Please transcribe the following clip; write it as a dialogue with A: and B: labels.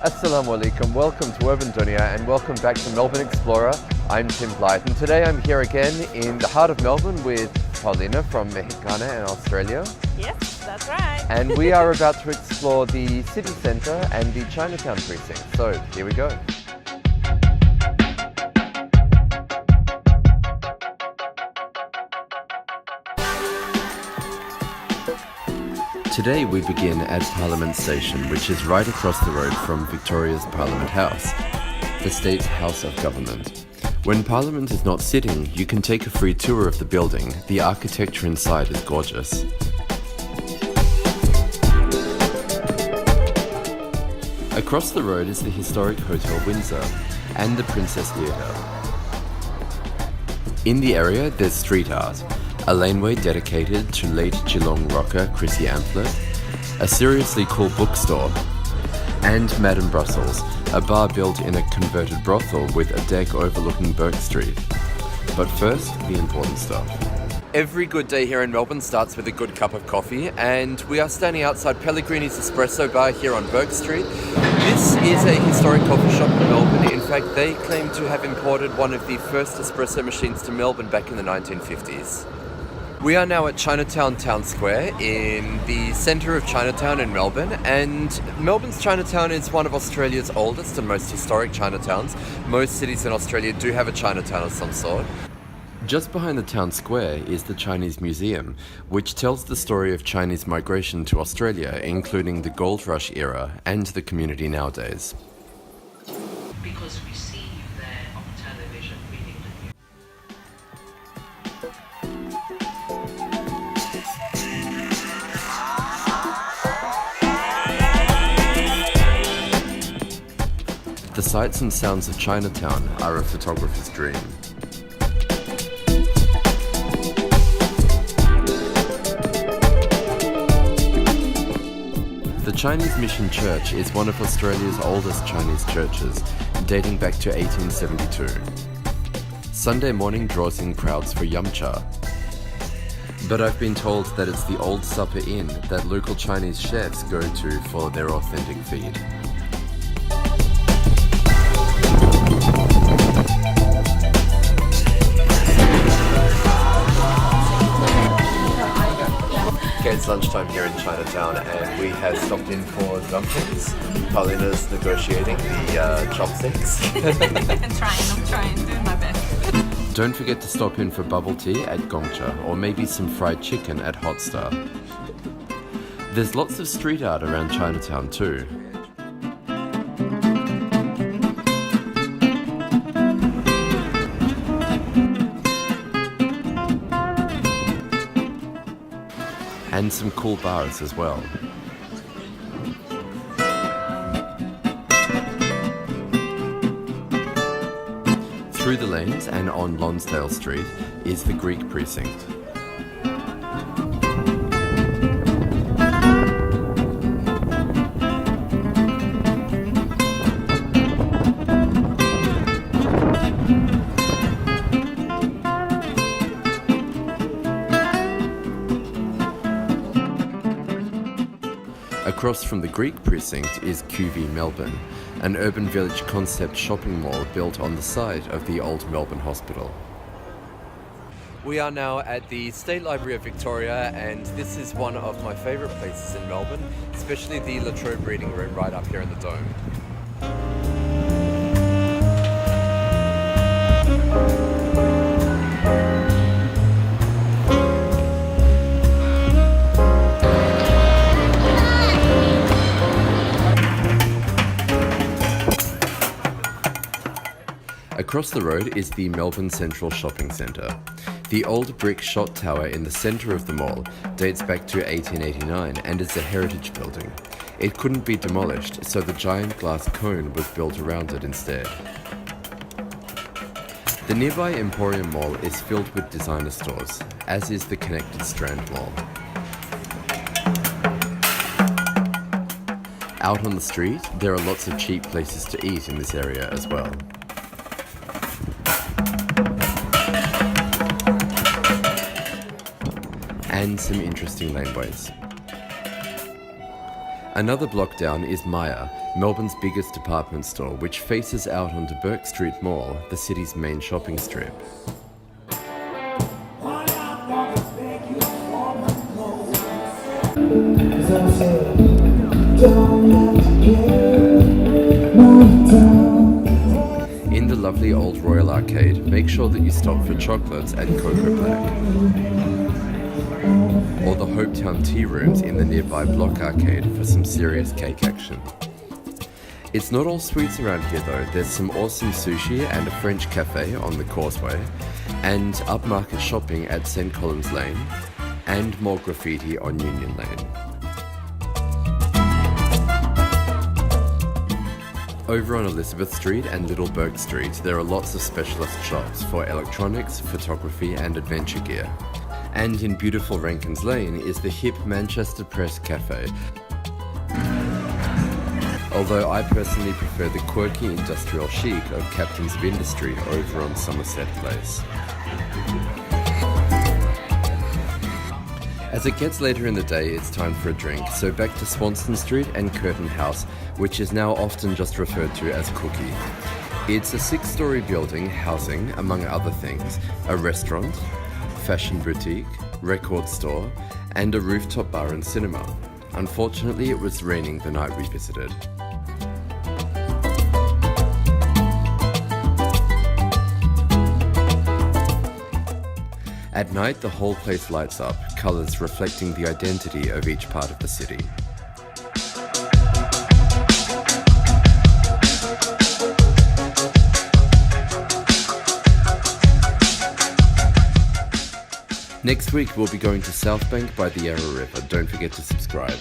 A: Assalamu alaikum, welcome to Urban Dunya and welcome back to Melbourne Explorer. I'm Tim Blythe and today I'm here again in the heart of Melbourne with Paulina from Mexicana in Australia.
B: Yes, that's right.
A: And we are about to explore the city centre and the Chinatown precinct. So here we go. Today we begin at Parliament Station, which is right across the road from Victoria's Parliament House, the state's House of Government. When Parliament is not sitting, you can take a free tour of the building. The architecture inside is gorgeous. Across the road is the historic Hotel Windsor and the Princess Theatre. In the area there's street art, a laneway dedicated to late Geelong rocker Chrissy Amphlett, a seriously cool bookstore, and Madame Brussels, a bar built in a converted brothel with a deck overlooking Bourke Street. But first, the important stuff. Every good day here in Melbourne starts with a good cup of coffee, and we are standing outside Pellegrini's Espresso Bar here on Bourke Street. This is a historic coffee shop in Melbourne. In fact, they claim to have imported one of the first espresso machines to Melbourne back in the 1950s. We are now at Chinatown Town Square in the centre of Chinatown in Melbourne, and Melbourne's Chinatown is one of Australia's oldest and most historic Chinatowns. Most cities in Australia do have a Chinatown of some sort. Just behind the town square is the Chinese Museum, which tells the story of Chinese migration to Australia, including the Gold Rush era and the community nowadays.
C: Because we see you there on television reading the news. The sights and sounds of Chinatown are a photographer's dream. The Chinese Mission Church is one of Australia's oldest Chinese churches, dating back to 1872. Sunday morning draws in crowds for yum cha. But I've been told that it's the Old Supper Inn that local Chinese chefs go to for their authentic feed. Okay, it's lunchtime here in Chinatown and we have stopped in for dumplings. Paulina's negotiating the chopsticks.
B: I'm trying, doing my best.
A: Don't forget to stop in for bubble tea at Gongcha or maybe some fried chicken at Hot Star. There's lots of street art around Chinatown too. And some cool bars as well. Through the lanes and on Lonsdale Street is the Greek Precinct. Across from the Greek Precinct is QV Melbourne, an urban village concept shopping mall built on the site of the old Melbourne Hospital. We are now at the State Library of Victoria, and this is one of my favourite places in Melbourne, especially the La Trobe reading room right up here in the dome. Across the road is the Melbourne Central shopping centre. The old brick shot tower in the centre of the mall dates back to 1889 and is a heritage building. It couldn't be demolished, so the giant glass cone was built around it instead. The nearby Emporium Mall is filled with designer stores, as is the connected Strand Mall. Out on the street, there are lots of cheap places to eat in this area as well. And some interesting laneways. Another block down is Myer,
C: Melbourne's biggest department store, which faces out onto Bourke Street Mall, the city's main shopping strip. In the lovely old Royal Arcade, make sure that you stop for chocolates at Cocoa Black. Or the Hopetown Tea Rooms in the nearby Block Arcade for some serious cake action. It's not all sweets around here though. There's some awesome sushi and a French cafe on the Causeway, and upmarket shopping at St. Colum's Lane, and more graffiti on Union Lane. Over on Elizabeth Street and Little Bourke Street, there are lots of specialist shops for electronics, photography and adventure gear. And in beautiful Rankins Lane is the hip Manchester Press Cafe. Although I personally prefer the quirky industrial chic of Captains of Industry over on Somerset Place. As it gets later in the day, it's time for a drink, so back to Swanston Street and Curtin House, which is now often just referred to as Cookie. It's a 6-story building housing, among other things, a restaurant, fashion boutique, record store, and a rooftop bar and cinema. Unfortunately, it was raining the night we visited. At night, the whole place lights up, colours reflecting the identity of each part of the city. Next week, we'll be going to South Bank by the Yarra River. Don't forget to subscribe.